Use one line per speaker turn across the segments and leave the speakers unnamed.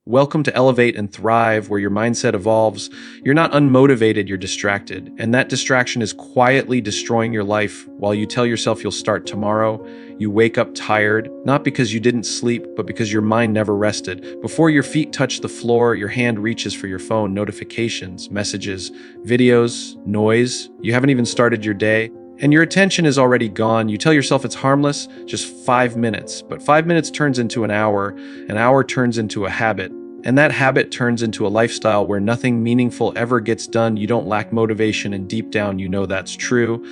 Welcome to Elevate and Thrive, where your mindset evolves. You're not unmotivated, you're distracted. And that distraction is quietly destroying your life while you tell yourself you'll start tomorrow. You wake up tired, not because you didn't sleep, but because your mind never rested. Before your feet touch the floor, your hand reaches for your phone, notifications, messages, videos, noise. You haven't even started your day. And your attention is already gone. You tell yourself it's harmless, just 5 minutes. But 5 minutes turns into an hour turns into a habit. And that habit turns into a lifestyle where nothing meaningful ever gets done. You don't lack motivation, and deep down you know that's true.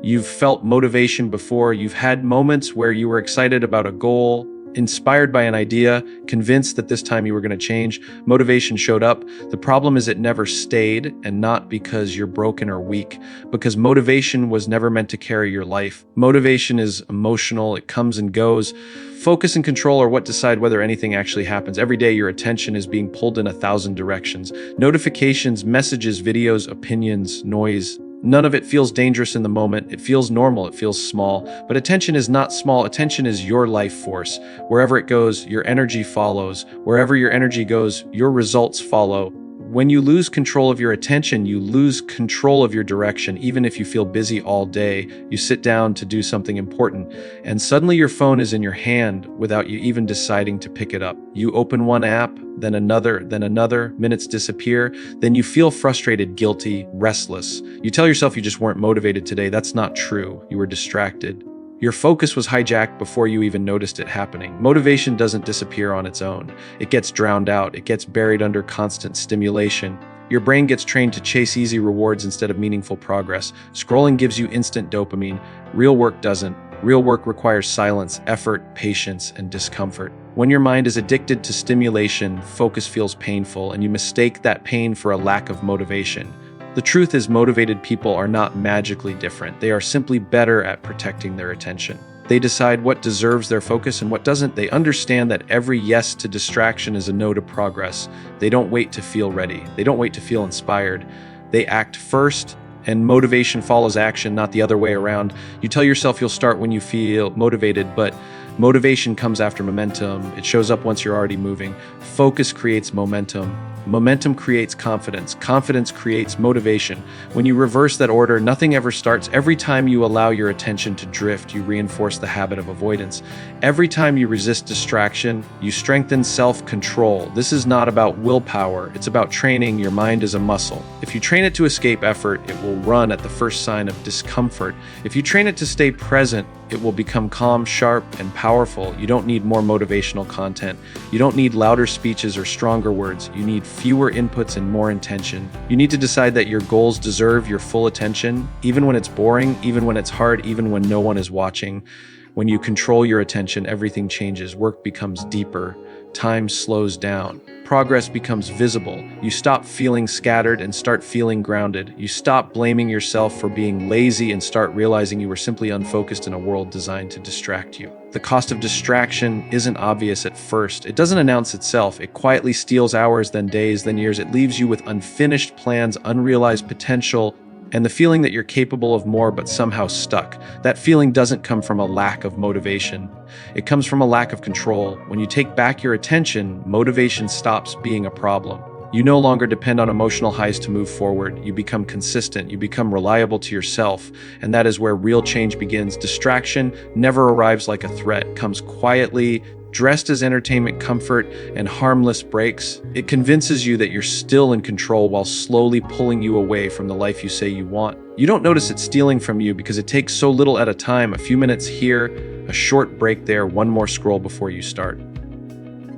You've felt motivation before. You've had moments where you were excited about a goal, inspired by an idea, convinced that this time you were going to change. Motivation showed up. The problem is it never stayed, and not because you're broken or weak, because motivation was never meant to carry your life. Motivation is emotional. It comes and goes. Focus and control are what decide whether anything actually happens. Every day, your attention is being pulled in 1,000 directions. Notifications, messages, videos, opinions, noise. None of it feels dangerous in the moment. It feels normal. It feels small. But attention is not small. Attention is your life force. Wherever it goes, your energy follows. Wherever your energy goes, your results follow. When you lose control of your attention, you lose control of your direction. Even if you feel busy all day, you sit down to do something important, and suddenly your phone is in your hand without you even deciding to pick it up. You open one app, then another, minutes disappear, then you feel frustrated, guilty, restless. You tell yourself you just weren't motivated today. That's not true. You were distracted. Your focus was hijacked before you even noticed it happening. Motivation doesn't disappear on its own. It gets drowned out. It gets buried under constant stimulation. Your brain gets trained to chase easy rewards instead of meaningful progress. Scrolling gives you instant dopamine. Real work doesn't. Real work requires silence, effort, patience, and discomfort. When your mind is addicted to stimulation, focus feels painful, and you mistake that pain for a lack of motivation. The truth is, motivated people are not magically different. They are simply better at protecting their attention. They decide what deserves their focus and what doesn't. They understand that every yes to distraction is a no to progress. They don't wait to feel ready. They don't wait to feel inspired. They act first, and motivation follows action, not the other way around. You tell yourself you'll start when you feel motivated, but motivation comes after momentum. It shows up once you're already moving. Focus creates momentum. Momentum creates confidence. Confidence creates motivation. When you reverse that order, nothing ever starts. Every time you allow your attention to drift, you reinforce the habit of avoidance. Every time you resist distraction, you strengthen self-control. This is not about willpower. It's about training your mind as a muscle. If you train it to escape effort, it will run at the first sign of discomfort. If you train it to stay present, it will become calm, sharp, and powerful. You don't need more motivational content. You don't need louder speeches or stronger words. You need fewer inputs and more intention. You need to decide that your goals deserve your full attention, even when it's boring, even when it's hard, even when no one is watching. When you control your attention, everything changes. Work becomes deeper. Time slows down. Progress becomes visible. You stop feeling scattered and start feeling grounded. You stop blaming yourself for being lazy and start realizing you were simply unfocused in a world designed to distract you. The cost of distraction isn't obvious at first. It doesn't announce itself. It quietly steals hours, then days, then years. It leaves you with unfinished plans, unrealized potential, and the feeling that you're capable of more but somehow stuck. That feeling doesn't come from a lack of motivation. It comes from a lack of control. When you take back your attention, motivation stops being a problem. You no longer depend on emotional highs to move forward. You become consistent. You become reliable to yourself. And that is where real change begins. Distraction never arrives like a threat. It comes quietly, dressed as entertainment, comfort, and harmless breaks. It convinces you that you're still in control while slowly pulling you away from the life you say you want. You don't notice it stealing from you because it takes so little at a time. A few minutes here, a short break there, one more scroll before you start.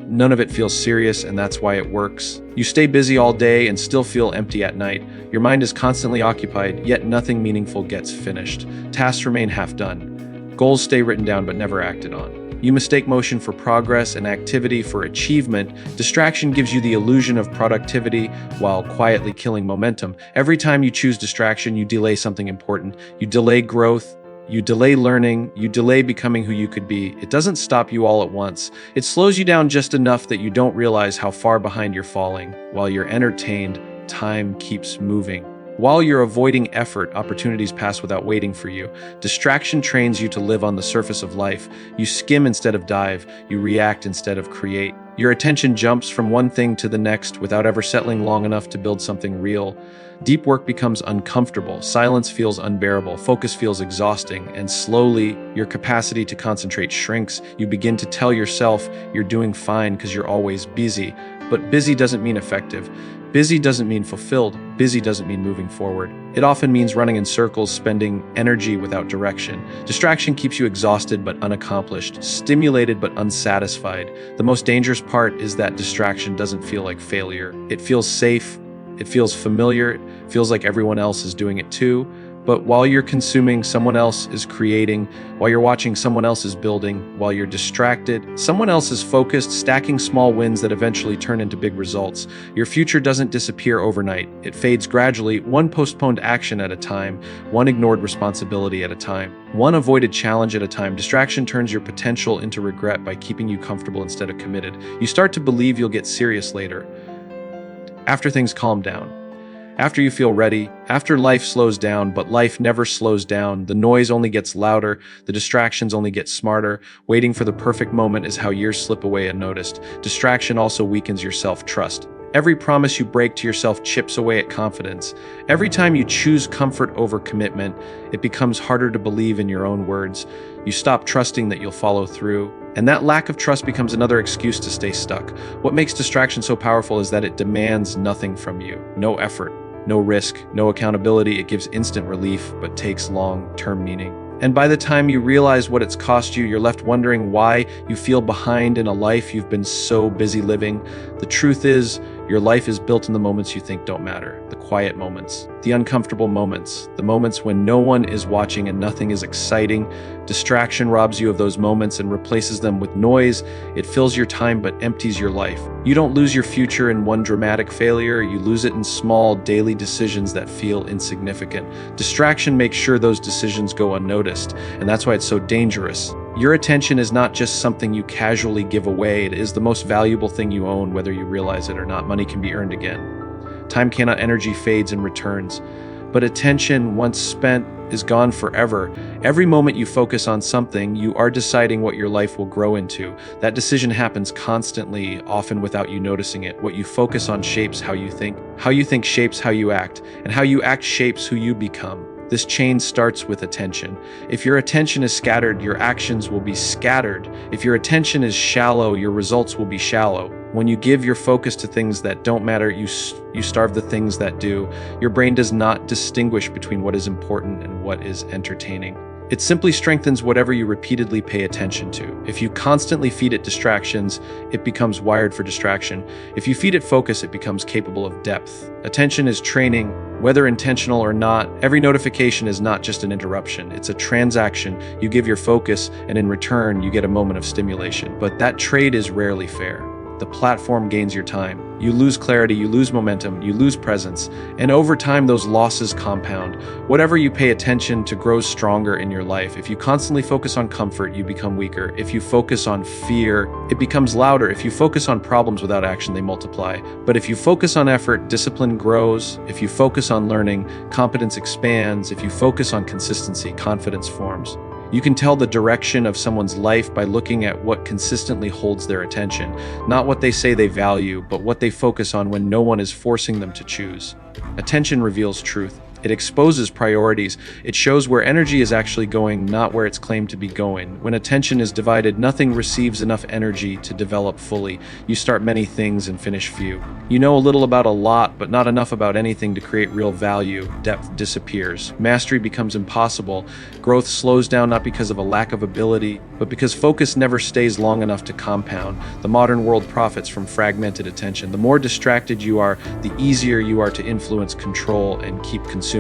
None of it feels serious, and that's why it works. You stay busy all day and still feel empty at night. Your mind is constantly occupied, yet nothing meaningful gets finished. Tasks remain half done. Goals stay written down but never acted on. You mistake motion for progress and activity for achievement. Distraction gives you the illusion of productivity while quietly killing momentum. Every time you choose distraction, you delay something important. You delay growth. You delay learning. You delay becoming who you could be. It doesn't stop you all at once. It slows you down just enough that you don't realize how far behind you're falling. While you're entertained, time keeps moving. While you're avoiding effort, opportunities pass without waiting for you. Distraction trains you to live on the surface of life. You skim instead of dive. You react instead of create. Your attention jumps from one thing to the next without ever settling long enough to build something real. Deep work becomes uncomfortable. Silence feels unbearable. Focus feels exhausting. And slowly, your capacity to concentrate shrinks. You begin to tell yourself you're doing fine because you're always busy. But busy doesn't mean effective. Busy doesn't mean fulfilled. Busy doesn't mean moving forward. It often means running in circles, spending energy without direction. Distraction keeps you exhausted but unaccomplished, stimulated but unsatisfied. The most dangerous part is that distraction doesn't feel like failure. It feels safe. It feels familiar. It feels like everyone else is doing it too. But while you're consuming, someone else is creating. While you're watching, someone else is building. While you're distracted, someone else is focused, stacking small wins that eventually turn into big results. Your future doesn't disappear overnight. It fades gradually, one postponed action at a time, one ignored responsibility at a time, one avoided challenge at a time. Distraction turns your potential into regret by keeping you comfortable instead of committed. You start to believe you'll get serious later, after things calm down. After you feel ready, after life slows down, but life never slows down. The noise only gets louder, the distractions only get smarter. Waiting for the perfect moment is how years slip away unnoticed. Distraction also weakens your self-trust. Every promise you break to yourself chips away at confidence. Every time you choose comfort over commitment, it becomes harder to believe in your own words. You stop trusting that you'll follow through. And that lack of trust becomes another excuse to stay stuck. What makes distraction so powerful is that it demands nothing from you. No effort, no risk, no accountability. It gives instant relief, but takes long-term meaning. And by the time you realize what it's cost you, you're left wondering why you feel behind in a life you've been so busy living. The truth is, your life is built in the moments you think don't matter, the quiet moments, the uncomfortable moments, the moments when no one is watching and nothing is exciting. Distraction robs you of those moments and replaces them with noise. It fills your time but empties your life. You don't lose your future in one dramatic failure, you lose it in small, daily decisions that feel insignificant. Distraction makes sure those decisions go unnoticed, and that's why it's so dangerous. Your attention is not just something you casually give away, it is the most valuable thing you own, whether you realize it or not. Money can be earned again. Time cannot, energy fades and returns. But attention, once spent, is gone forever. Every moment you focus on something, you are deciding what your life will grow into. That decision happens constantly, often without you noticing it. What you focus on shapes how you think. How you think shapes how you act. And how you act shapes who you become. This chain starts with attention. If your attention is scattered, your actions will be scattered. If your attention is shallow, your results will be shallow. When you give your focus to things that don't matter, you starve the things that do. Your brain does not distinguish between what is important and what is entertaining. It simply strengthens whatever you repeatedly pay attention to. If you constantly feed it distractions, it becomes wired for distraction. If you feed it focus, it becomes capable of depth. Attention is training, whether intentional or not. Every notification is not just an interruption, it's a transaction. You give your focus, and in return, you get a moment of stimulation. But that trade is rarely fair. The platform gains your time. You lose clarity, you lose momentum, you lose presence, and over time those losses compound. Whatever you pay attention to grows stronger in your life. If you constantly focus on comfort, you become weaker. If you focus on fear, it becomes louder. If you focus on problems without action, they multiply. But if you focus on effort, discipline grows. If you focus on learning, competence expands. If you focus on consistency, confidence forms. You can tell the direction of someone's life by looking at what consistently holds their attention, not what they say they value, but what they focus on when no one is forcing them to choose. Attention reveals truth. It exposes priorities. It shows where energy is actually going, not where it's claimed to be going. When attention is divided, nothing receives enough energy to develop fully. You start many things and finish few. You know a little about a lot, but not enough about anything to create real value. Depth disappears. Mastery becomes impossible. Growth slows down not because of a lack of ability, but because focus never stays long enough to compound. The modern world profits from fragmented attention. The more distracted you are, the easier you are to influence, control, and keep consuming.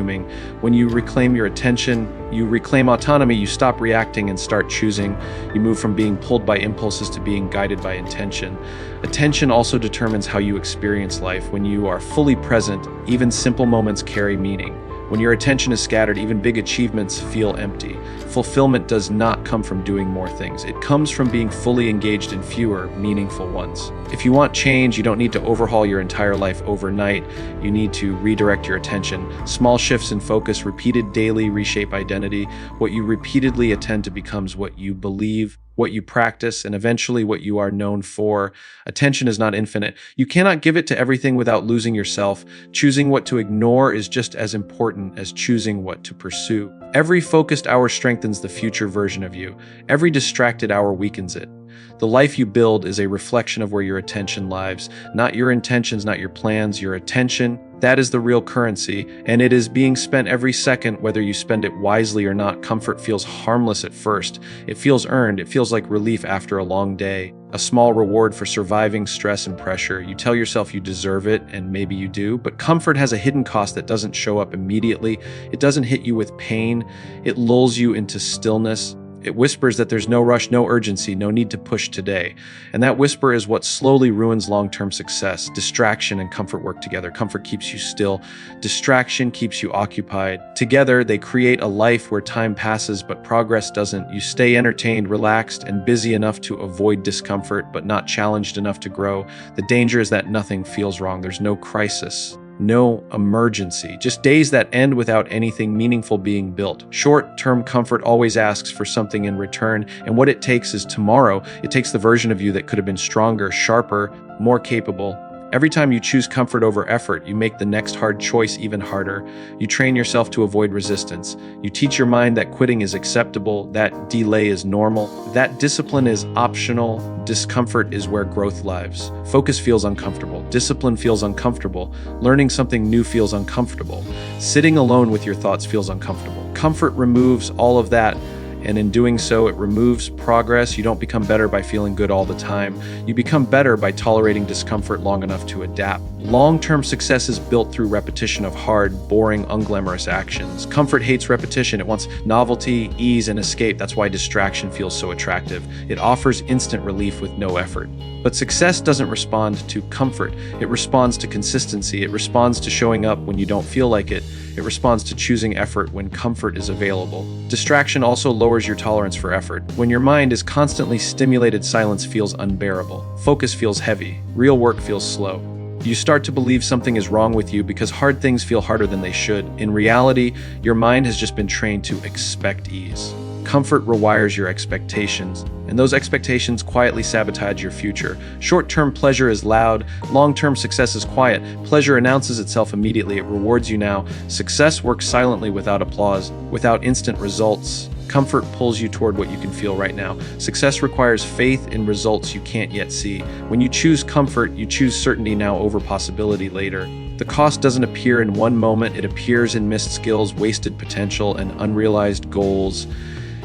When you reclaim your attention, you reclaim autonomy, you stop reacting and start choosing. You move from being pulled by impulses to being guided by intention. Attention also determines how you experience life. When you are fully present, even simple moments carry meaning. When your attention is scattered, even big achievements feel empty. Fulfillment does not come from doing more things. It comes from being fully engaged in fewer, meaningful ones. If you want change, you don't need to overhaul your entire life overnight. You need to redirect your attention. Small shifts in focus, repeated daily, reshape identity. What you repeatedly attend to becomes what you believe, what you practice, and eventually what you are known for. Attention is not infinite. You cannot give it to everything without losing yourself. Choosing what to ignore is just as important as choosing what to pursue. Every focused hour strengthens the future version of you. Every distracted hour weakens it. The life you build is a reflection of where your attention lies. Not your intentions, not your plans, your attention. That is the real currency, and it is being spent every second, whether you spend it wisely or not. Comfort feels harmless at first. It feels earned. It feels like relief after a long day. A small reward for surviving stress and pressure. You tell yourself you deserve it, and maybe you do, but comfort has a hidden cost that doesn't show up immediately. It doesn't hit you with pain. It lulls you into stillness. It whispers that there's no rush, no urgency, no need to push today. And that whisper is what slowly ruins long-term success. Distraction and comfort work together. Comfort keeps you still. Distraction keeps you occupied. Together, they create a life where time passes, but progress doesn't. You stay entertained, relaxed, and busy enough to avoid discomfort, but not challenged enough to grow. The danger is that nothing feels wrong. There's no crisis. No emergency, just days that end without anything meaningful being built. Short-term comfort always asks for something in return, and what it takes is tomorrow. It takes the version of you that could have been stronger, sharper, more capable. Every time you choose comfort over effort, you make the next hard choice even harder. You train yourself to avoid resistance. You teach your mind that quitting is acceptable, that delay is normal, that discipline is optional. Discomfort is where growth lives. Focus feels uncomfortable. Discipline feels uncomfortable. Learning something new feels uncomfortable. Sitting alone with your thoughts feels uncomfortable. Comfort removes all of that. And in doing so, it removes progress. You don't become better by feeling good all the time. You become better by tolerating discomfort long enough to adapt. Long-term success is built through repetition of hard, boring, unglamorous actions. Comfort hates repetition. It wants novelty, ease, and escape. That's why distraction feels so attractive. It offers instant relief with no effort. But success doesn't respond to comfort. It responds to consistency. It responds to showing up when you don't feel like it. It responds to choosing effort when comfort is available. Distraction also lowers your tolerance for effort. When your mind is constantly stimulated, silence feels unbearable. Focus feels heavy. Real work feels slow. You start to believe something is wrong with you because hard things feel harder than they should. In reality, your mind has just been trained to expect ease. Comfort rewires your expectations, and those expectations quietly sabotage your future. Short-term pleasure is loud, long-term success is quiet. Pleasure announces itself immediately, it rewards you now. Success works silently without applause, without instant results. Comfort pulls you toward what you can feel right now. Success requires faith in results you can't yet see. When you choose comfort, you choose certainty now over possibility later. The cost doesn't appear in one moment, it appears in missed skills, wasted potential, and unrealized goals.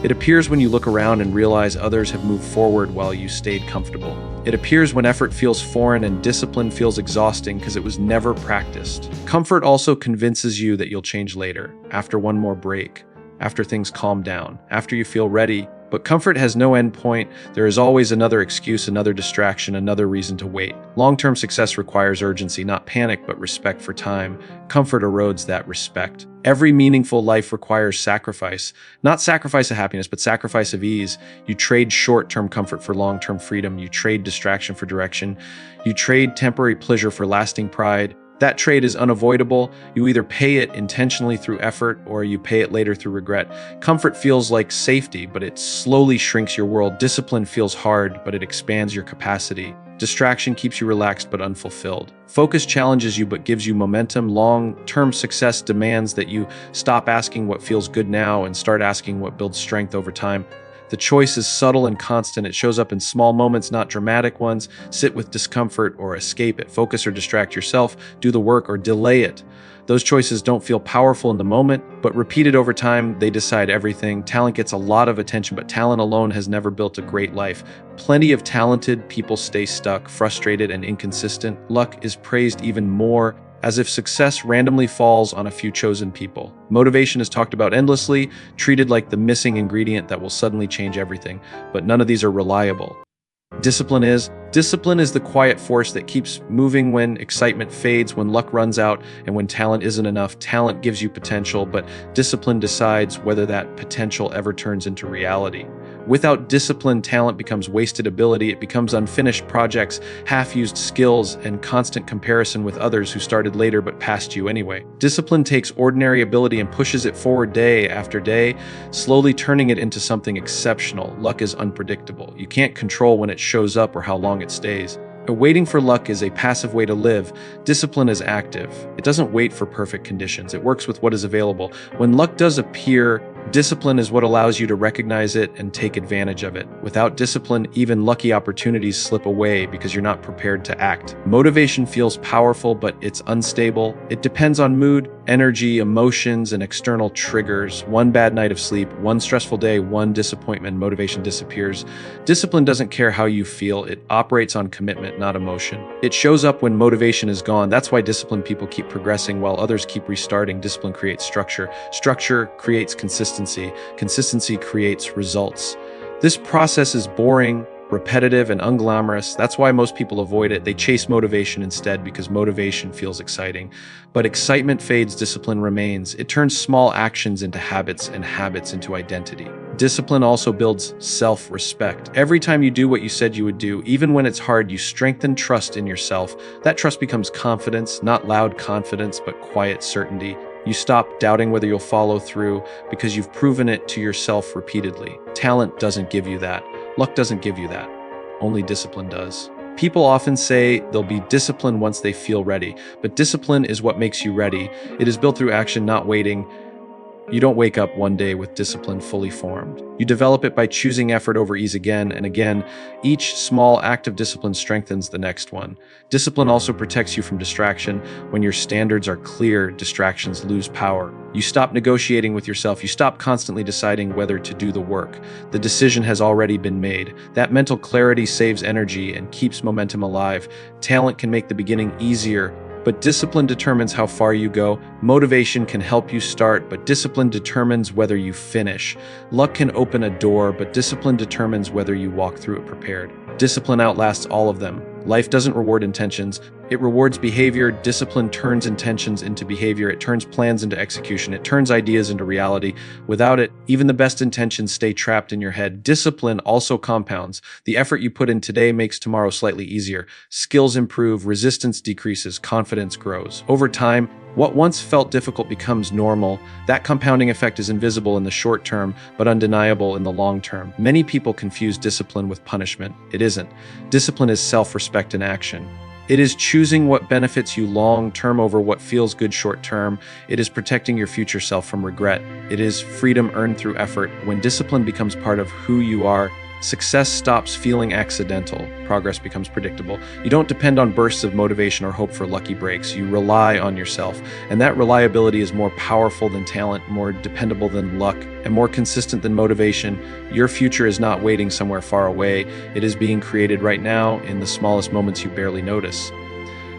It appears when you look around and realize others have moved forward while you stayed comfortable. It appears when effort feels foreign and discipline feels exhausting because it was never practiced. Comfort also convinces you that you'll change later, after one more break, after things calm down, after you feel ready. But comfort has no end point. There is always another excuse, another distraction, another reason to wait. Long-term success requires urgency, not panic, but respect for time. Comfort erodes that respect. Every meaningful life requires sacrifice. Not sacrifice of happiness, but sacrifice of ease. You trade short-term comfort for long-term freedom. You trade distraction for direction. You trade temporary pleasure for lasting pride. That trade is unavoidable. You either pay it intentionally through effort or you pay it later through regret. Comfort feels like safety, but it slowly shrinks your world. Discipline feels hard, but it expands your capacity. Distraction keeps you relaxed but unfulfilled. Focus challenges you but gives you momentum. Long-term success demands that you stop asking what feels good now and start asking what builds strength over time. The choice is subtle and constant. It shows up in small moments, not dramatic ones. Sit with discomfort or escape it. Focus or distract yourself. Do the work or delay it. Those choices don't feel powerful in the moment, but repeated over time, they decide everything. Talent gets a lot of attention, but talent alone has never built a great life. Plenty of talented people stay stuck, frustrated, and inconsistent. Luck is praised even more, as if success randomly falls on a few chosen people. Motivation is talked about endlessly, treated like the missing ingredient that will suddenly change everything, but none of these are reliable. Discipline is the quiet force that keeps moving when excitement fades, when luck runs out, and when talent isn't enough. Talent gives you potential, but discipline decides whether that potential ever turns into reality. Without discipline, talent becomes wasted ability. It becomes unfinished projects, half-used skills, and constant comparison with others who started later but passed you anyway. Discipline takes ordinary ability and pushes it forward day after day, slowly turning it into something exceptional. Luck is unpredictable. You can't control when it shows up or how long it stays. Waiting for luck is a passive way to live. Discipline is active. It doesn't wait for perfect conditions. It works with what is available. When luck does appear, discipline is what allows you to recognize it and take advantage of it. Without discipline, even lucky opportunities slip away because you're not prepared to act. Motivation feels powerful, but it's unstable. It depends on mood, energy, emotions, and external triggers. One bad night of sleep, one stressful day, one disappointment, motivation disappears. Discipline doesn't care how you feel. It operates on commitment, not emotion. It shows up when motivation is gone. That's why disciplined people keep progressing while others keep restarting. Discipline creates structure. Structure creates consistency. Consistency creates results. This process is boring, repetitive, and unglamorous. That's why most people avoid it. They chase motivation instead because motivation feels exciting. But excitement fades, discipline remains. It turns small actions into habits and habits into identity. Discipline also builds self-respect. Every time you do what you said you would do, even when it's hard, you strengthen trust in yourself. That trust becomes confidence, not loud confidence, but quiet certainty. You stop doubting whether you'll follow through because you've proven it to yourself repeatedly. Talent doesn't give you that. Luck doesn't give you that. Only discipline does. People often say they'll be disciplined once they feel ready, but discipline is what makes you ready. It is built through action, not waiting. You don't wake up one day with discipline fully formed. You develop it by choosing effort over ease again and again. Each small act of discipline strengthens the next one. Discipline also protects you from distraction. When your standards are clear, distractions lose power. You stop negotiating with yourself. You stop constantly deciding whether to do the work. The decision has already been made. That mental clarity saves energy and keeps momentum alive. Talent can make the beginning easier, but discipline determines how far you go. Motivation can help you start, but discipline determines whether you finish. Luck can open a door, but discipline determines whether you walk through it prepared. Discipline outlasts all of them. Life doesn't reward intentions. It rewards behavior. Discipline turns intentions into behavior. It turns plans into execution. It turns ideas into reality. Without it, even the best intentions stay trapped in your head. Discipline also compounds. The effort you put in today makes tomorrow slightly easier. Skills improve, resistance decreases, confidence grows. Over time, what once felt difficult becomes normal. That compounding effect is invisible in the short term, but undeniable in the long term. Many people confuse discipline with punishment. It isn't. Discipline is self-respect in action. It is choosing what benefits you long-term over what feels good short-term. It is protecting your future self from regret. It is freedom earned through effort. When discipline becomes part of who you are, success stops feeling accidental. Progress becomes predictable. You don't depend on bursts of motivation or hope for lucky breaks. You rely on yourself. And that reliability is more powerful than talent, more dependable than luck, and more consistent than motivation. Your future is not waiting somewhere far away. It is being created right now in the smallest moments you barely notice.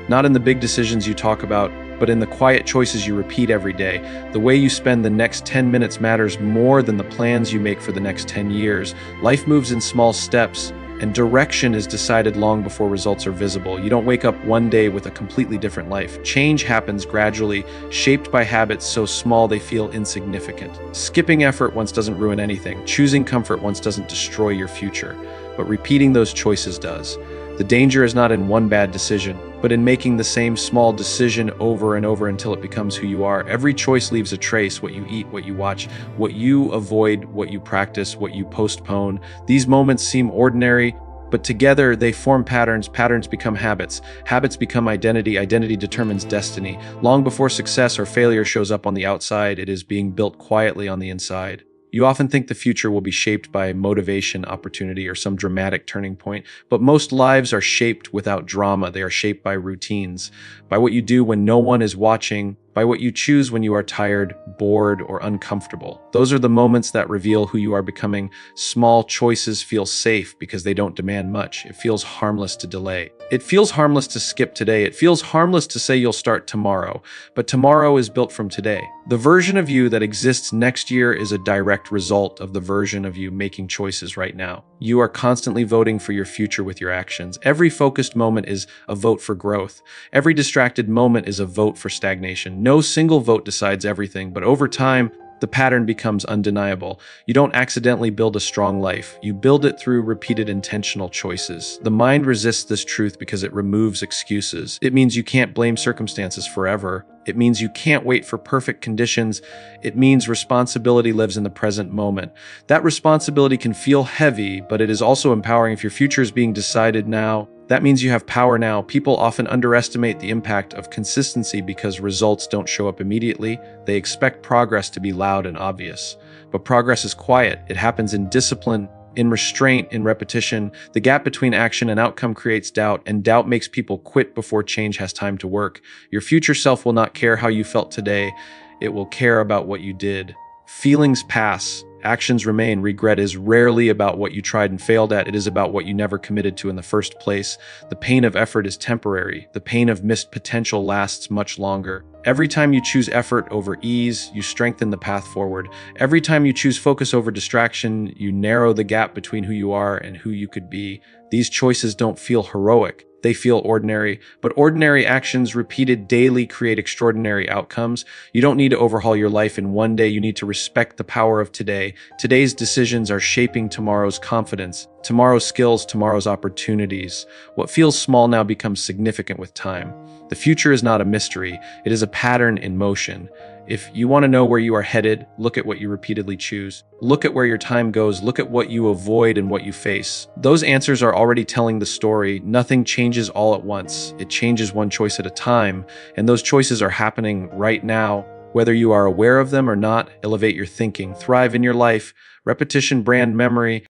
Not in the big decisions you talk about, but in the quiet choices you repeat every day. The way you spend the next 10 minutes matters more than the plans you make for the next 10 years. Life moves in small steps, and direction is decided long before results are visible. You don't wake up one day with a completely different life. Change happens gradually, shaped by habits so small they feel insignificant. Skipping effort once doesn't ruin anything. Choosing comfort once doesn't destroy your future, but repeating those choices does. The danger is not in one bad decision, but in making the same small decision over and over until it becomes who you are. Every choice leaves a trace: what you eat, what you watch, what you avoid, what you practice, what you postpone. These moments seem ordinary, but together they form patterns. Patterns become habits. Habits become identity. Identity determines destiny. Long before success or failure shows up on the outside, it is being built quietly on the inside. You often think the future will be shaped by motivation, opportunity, or some dramatic turning point, but most lives are shaped without drama. They are shaped by routines, by what you do when no one is watching, by by what you choose when you are tired, bored, or uncomfortable. Those are the moments that reveal who you are becoming. Small choices feel safe because they don't demand much. It feels harmless to delay. It feels harmless to skip today. It feels harmless to say you'll start tomorrow. But tomorrow is built from today. The version of you that exists next year is a direct result of the version of you making choices right now. You are constantly voting for your future with your actions. Every focused moment is a vote for growth. Every distracted moment is a vote for stagnation. No single vote decides everything, but over time, the pattern becomes undeniable. You don't accidentally build a strong life. You build it through repeated intentional choices. The mind resists this truth because it removes excuses. It means you can't blame circumstances forever. It means you can't wait for perfect conditions. It means responsibility lives in the present moment. That responsibility can feel heavy, but it is also empowering. If your future is being decided now, that means you have power now. People often underestimate the impact of consistency because results don't show up immediately. They expect progress to be loud and obvious. But progress is quiet. It happens in discipline, in restraint, in repetition. The gap between action and outcome creates doubt, and doubt makes people quit before change has time to work. Your future self will not care how you felt today. It will care about what you did. Feelings pass. Actions remain. Regret is rarely about what you tried and failed at. It is about what you never committed to in the first place. The pain of effort is temporary. The pain of missed potential lasts much longer. Every time you choose effort over ease, you strengthen the path forward. Every time you choose focus over distraction, you narrow the gap between who you are and who you could be. These choices don't feel heroic. They feel ordinary, but ordinary actions repeated daily create extraordinary outcomes. You don't need to overhaul your life in one day. You need to respect the power of today. Today's decisions are shaping tomorrow's confidence, tomorrow's skills, tomorrow's opportunities. What feels small now becomes significant with time. The future is not a mystery. It is a pattern in motion. If you want to know where you are headed, look at what you repeatedly choose. Look at where your time goes. Look at what you avoid and what you face. Those answers are already telling the story. Nothing changes all at once. It changes one choice at a time, and those choices are happening right now. Whether you are aware of them or not, elevate your thinking, thrive in your life, repetition, brand memory,